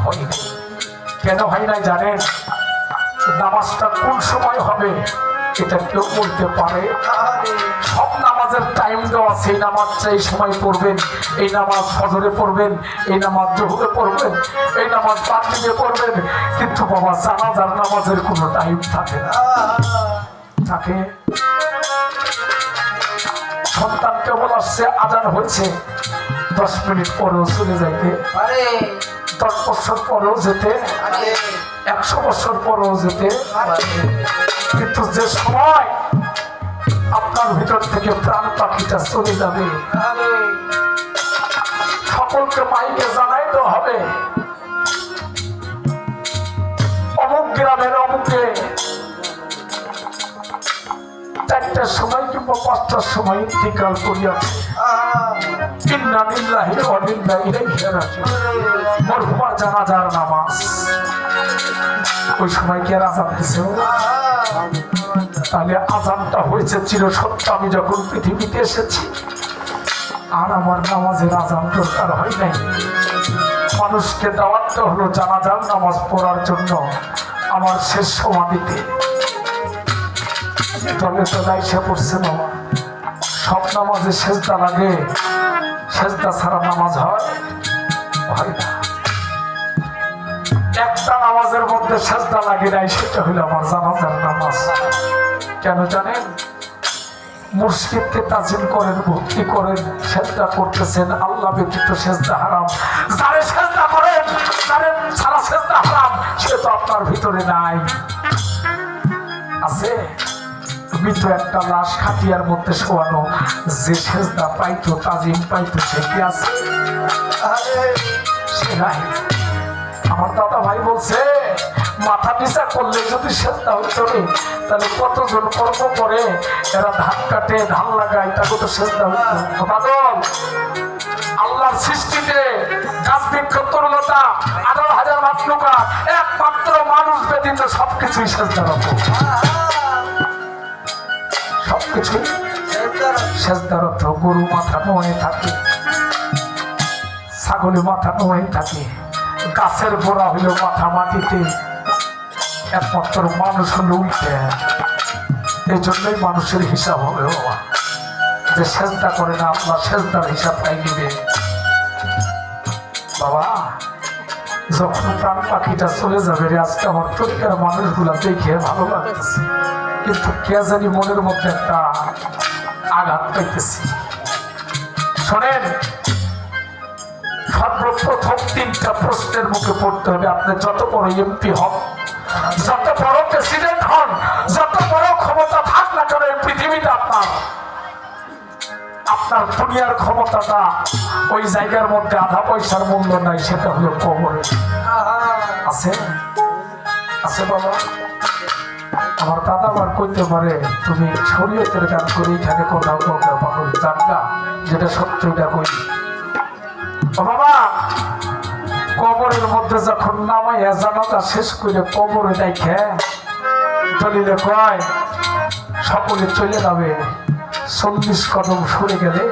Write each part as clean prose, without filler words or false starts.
হয়নি। কেন হয় নাই জানেন? নামাজটা কোন সময় হবে এটা কেউ বলতে পারে? সব নামাজের টাইম দেওয়া, সেই নামাজটা এই সময় পড়বেন, এই নামাজ ফজরে পড়বেন, এই নামাজ জোহরে পড়বেন, এই নামাজ রাত্রিতে পড়বেন। কিন্তু বাবা জানাজার নামাজের কোনো টাইম থাকে না। থাকে সন্তানকে বলাচ্ছে আজান হয়েছে, 10 মিনিট পরেও চলে যাইতে, 10 বছর পরেও যেতে, 100 বছর পরেও যেতে। কিন্তু যে সময় আপনার ভিতর থেকে প্রাণ পাখিটা চলে যাবে, সকলকে মাইকে জানাইতে হবে অমুক গ্রামের অমুকে 4টার সময় কিংবা 5টার সময় ইন্তিকাল করিয়াছে। ইন্না লিল্লাহি ওয়া ইন্না ইলাইহি রাজিউন। মরহুমার জানাজার নামাজ ওই সময় কি আর আযান দিছে? তাহলে আযানটা হয়েছে চিরসত্য আমি যখন পৃথিবীতে এসেছি, আর আমার নামাজের আযান দরকার হয় নাই। মানুষকে দাওয়াত হলো জানাজার নামাজ পড়ার জন্য আমার শেষ সমাধিতে। তবে তো লাইসে পড়ছে বাবা, সব নামাজে সেজদা লাগে, সেজদা ছাড়া নামাজ হয় না। একটা নামাজের মধ্যে সেজদা লাগে নাই, সেটা হইল আমার জানাজার নামাজ। কেন জানেন? মুর্শিদকে তাজিম করেন, ভক্তি করেন, সেজদা করতেছেন, আল্লাহ ব্যতীত সেজদা হারাম। যারে সেজদা করেন, যারে ছাড়া সেজদা হারাম, সে তো আপনার ভিতরে নাই। আছে মৃত একটা লাশ খাটিয়ার মধ্যে শোয়ানো, যে সেজদা পাইতো, তাজিম পাইতো, সে কি আছে? সে নাই। আমার দাদা ভাই বলছে মাথা নিচা করলে যদি সেজদা হইতো তাহলে কতজন কর্ম করে, এরা ধান কাটে, ধান লাগায়, তাকে তো সেজদা হইতো। পাগল, আল্লাহর সৃষ্টিতে গাছ বৃক্ষ তরুলতা 18,000 মাতৃকা, একমাত্র মানুষ ব্যতীত সবকিছুই সেজদারত। সবকিছুই সেজদারত। গরু মাথা নোয়ে থাকে, ছাগলের মাথা নোয়ে থাকে, গাছের গোড়া হইল মাথা মাটিতে, একমাত্র মানুষ হলো উল্টে। এই জন্যই মানুষের হিসাব হবে বাবা, যে সেজদা করে না আপনার সেজদার হিসাব তাই নিবে। বাবা যখন প্রাণ পাখিটা চলে যাবে রে, আজকে আমার প্রত্যেক মানুষগুলা দেখে ভালো লাগতেছে, কিন্তু কে জানি মনের মধ্যে একটা আঘাত পাইতেছি। শোনেন, সর্বপ্রথম 3টা প্রশ্নের মুখে পড়তে হবে। আপনি যত বড় এমপি হন, যত বড় প্রেসিডেন্ট হন, যত বড় ক্ষমতা থাক না কেন, এই পৃথিবীতে আপনার দুনিয়ার ক্ষমতাটা ওই জায়গার মধ্যে আধা পয়সার মূল্য নাই, সেটা হলো কবরে। আছে আছে বাবা। আমার দাদা আবার কইতে পারে তুমি শরীয়তের গান করে এখানে কোথাও কাউকে পাগল জানগা, যেটা সত্য এটা কই। বাবা কবরের মধ্যে যখন নামাইয়া জানাজা শেষ করে কবরে দেখে দলিলে কয় সকলে চলে যাবে, 40 কদম সরে গেলে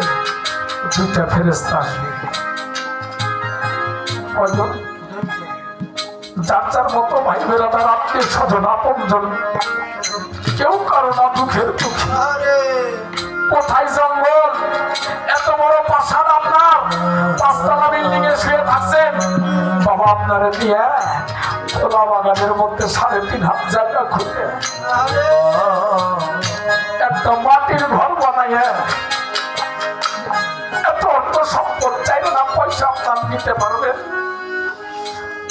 2টা ফেরেশতা আসবে। কয়জন? যার যার মতো ভাই বেরাদার, আত্মীয় স্বজন, আপনজন, কেউ কারো না দুঃখের দুঃখী। কোথায় জঙ্গল, এত বড় প্রাসাদ, আপনার 5তলা বিল্ডিং এ শুয়ে থাকছেন বাবা, আপনারা দিয়ে খোলা বাগানের মধ্যে 3.5 হাত জায়গা খুঁজে একটা মাটির ঘর বানাইয়া, এত অর্থ সম্পদ চাইলে না পয়সা আপনার নিতে পারবেন,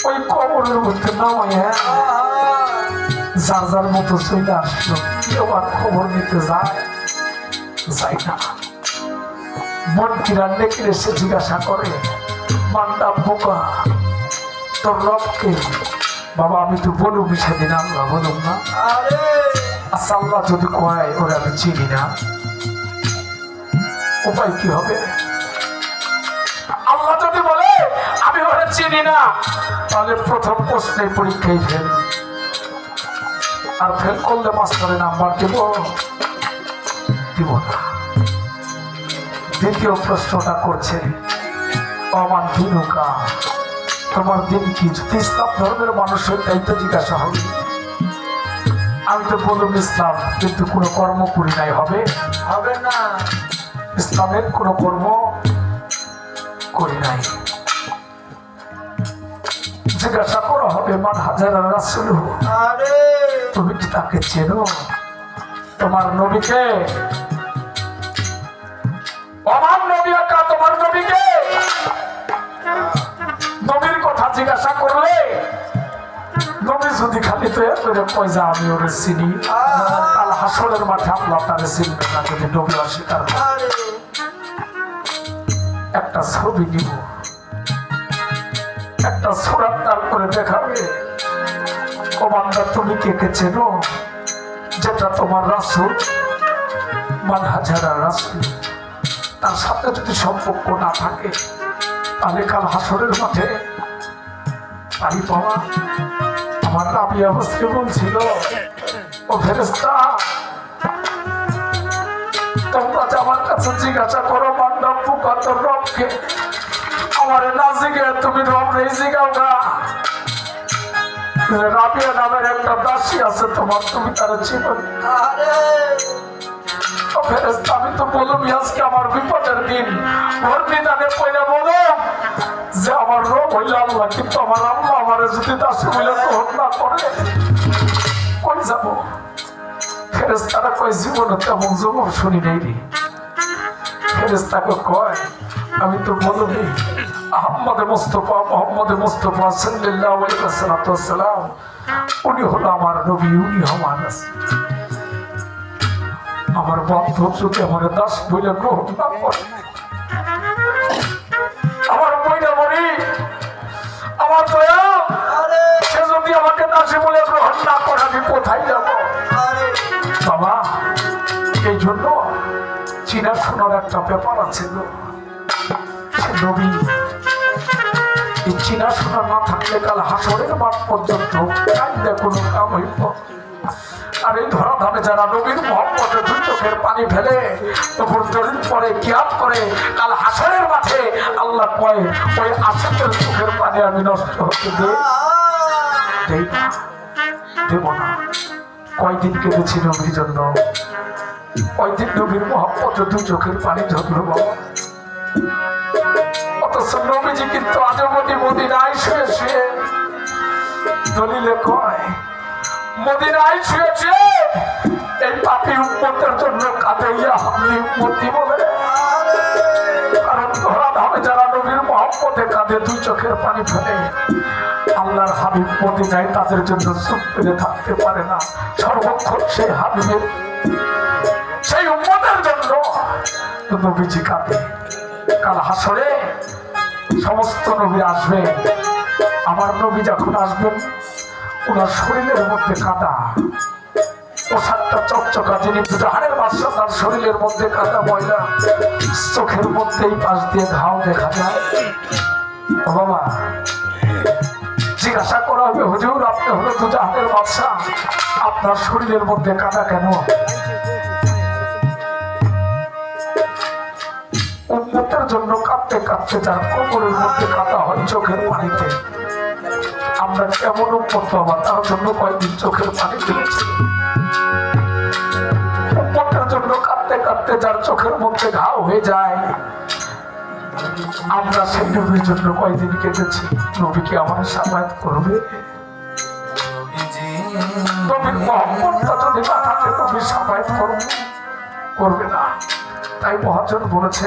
ওই কবরের মধ্যে নামাইয়া যার যার মতো চলে আসলো। কেউ আর খবর নিতে যায় না। মন্ত্রীরা ডেকে এসে জিজ্ঞাসা করে, মান্ডা বোকা, তোর রবকে? বাবা আমি তো বলুম সেদিন, আল্লাহ বলুম না। আচ্ছা আল্লাহ যদি কয় ওরা আমি চিনি না, উপায় কি হবে? আল্লাহ যদি বলে আমি ওরা চিনি না, তাহলে প্রথম প্রশ্নে পরীক্ষায় ফেল, আর ফেল করলে মাস্টারে নাম্বার দিব না। দ্বিতীয় প্রশ্নটা করছে অমান দিনুকা, তোমার দিন কি? যদি ইসলাম ধর্মের মানুষের দায়িত্ব জিজ্ঞাসা হবে, আমি তো বললাম ইসলাম, কিন্তু কোনো কর্ম করি নাই, হবে? হবে না। ইসলামের কোনো কর্ম করি নাই। জিজ্ঞাসা করা হবে মান হাজারা রাসূল, আরে তুমি কি তাকে চেনো? তোমার নবীকে? আমার নবী একা, তোমার নবীকে? নবীর কথা জিজ্ঞাসা করলে নবী যদি খালি তো করে কয় যে আমি ওরে চিনি, কাল হাসরের মাঠে আল্লাহ তারে চিনবে না যদি নবী অস্বীকার করে। আরে একটা ছবি নিব, একটা সুরাত তার করে দেখাবে, ও বান্দা তুমি কে কে চেনো? যেটা তোমার রাসূল মান হাজারা রাসূল, তার সাথে যদি সম্পর্ক না থাকে তাহলে কাল হাসরের মাঠে পারি পাওয়া। আমার রাবি অবস্থা বলছিল, ও ফেরেশতা তোমরা যে আমার কাছে জিজ্ঞাসা করো মান্ডা পুকা তোর রবকে, আমার না জিগে তুমি রব রে জিগাও না। রাবিয়া নামের একটা দাসী আছে তোমার, তুমি তারা চিনো? আরে ও ফেরেশতা আমি তো বললাম আজকে আমার বিপদের দিন, ভোর বিধানে পয়লা বলো যে আমার রব হইল আল্লাহ, কিন্তু আমার আল্লাহ আমার যদি দাসী হইলে গ্রহণ না করে কই যাবো? ফেরেশতারা কয় জীবনে তেমন জবাব শুনি নাই রে। ফেরেশতাকে কয় আমি তো বলবি আহমদে মুস্তফা মোহাম্মদে মুস্তফা সাল্লাল্লাহু আলাইহি ওয়াসাল্লাম উনি হলো আমার নবী, উনি আমার রাসূল। আমার বান্ধব যদি আমার দাস বইলে গ্রহণ না করে, আমার বইলে মরি, আমার দয়া আরে সে যদি আমাকে দাসী বলে গ্রহণ না করে আমি কোথায় যাব? আরে বাবা এই জন্য চিনা শোনার একটা ব্যাপার আছে গো। সে নবী এই চিনা শোনা না থাকলে কাল হাসরের মাঠ পর্যন্ত কাঁদলে কোনো কাম হইব। আর এই ধরা ধামে যারা নবীর মহব্বতে দুই চোখের পানি ফেলে তখন দরিদ পরে কিয়াত করে কাল হাসরের মাঠে আল্লাহ কয় ওই আশিকের চোখের পানি আমি নষ্ট হতে দেই না, দেব না। কয়দিন কেঁদেছি নবীর জন্য, কয়দিন নবীর মহব্বতে দুই চোখের পানি ঝরল বাবা। অথচ নবীজি কিন্তু আজীবনী মদিনায় শুয়ে শুয়ে দলিলে কয় মদিনায় শুয়ে শুয়ে এই পাপী উম্মতের জন্য কাঁদে ইয়া হামলি উম্মতি বলে। কারণ ধরা ধামে যারা নবীর মহব্বতে কাঁদে দুই চোখের পানি ফেলে আল্লাহর হাবিব মদিনায় তাদের জন্য চুপ করে থাকতে পারে না। সর্বক্ষণ সেই হাবিবের সেই উম্মতের জন্য নবীজি কাঁদে। কাল হাসরে সমস্ত নবী আসবে, আমার নবী যখন আসবেন ওনার শরীরের মধ্যে কাদা, পোশাকটা চকচকা, যিনি দুধারের বাদশা তার শরীরের মধ্যে কাদা ময়লা, চোখের মধ্যেই পাশ দিয়ে ঘাও দেখা যায়। ও বাবা জিজ্ঞাসা করা হবে হুজুর আপনি হলো দুধারের বাদশা, আপনার শরীরের মধ্যে কাদা কেন? উম্মতের জন্য কাঁদতে কাঁদতে যার কোমরের মধ্যে কাদা হয় চোখের পানিতে, আমরা কেমন উম্মত বাবা তার জন্য কয়েকদিন চোখের পানি ফেলেছি। উম্মতের জন্য কাঁদতে কাঁদতে যার চোখের মধ্যে ঘাও হয়ে যায়, আমরা সেই নবীর জন্য কয়েকদিন কেঁদেছি। নবী কি আমাদের সামায়াত করবে? নবীর মহব্বতটা যদি না থাকে নবী সামায়াত করবে না। তাই মহাজন বলেছে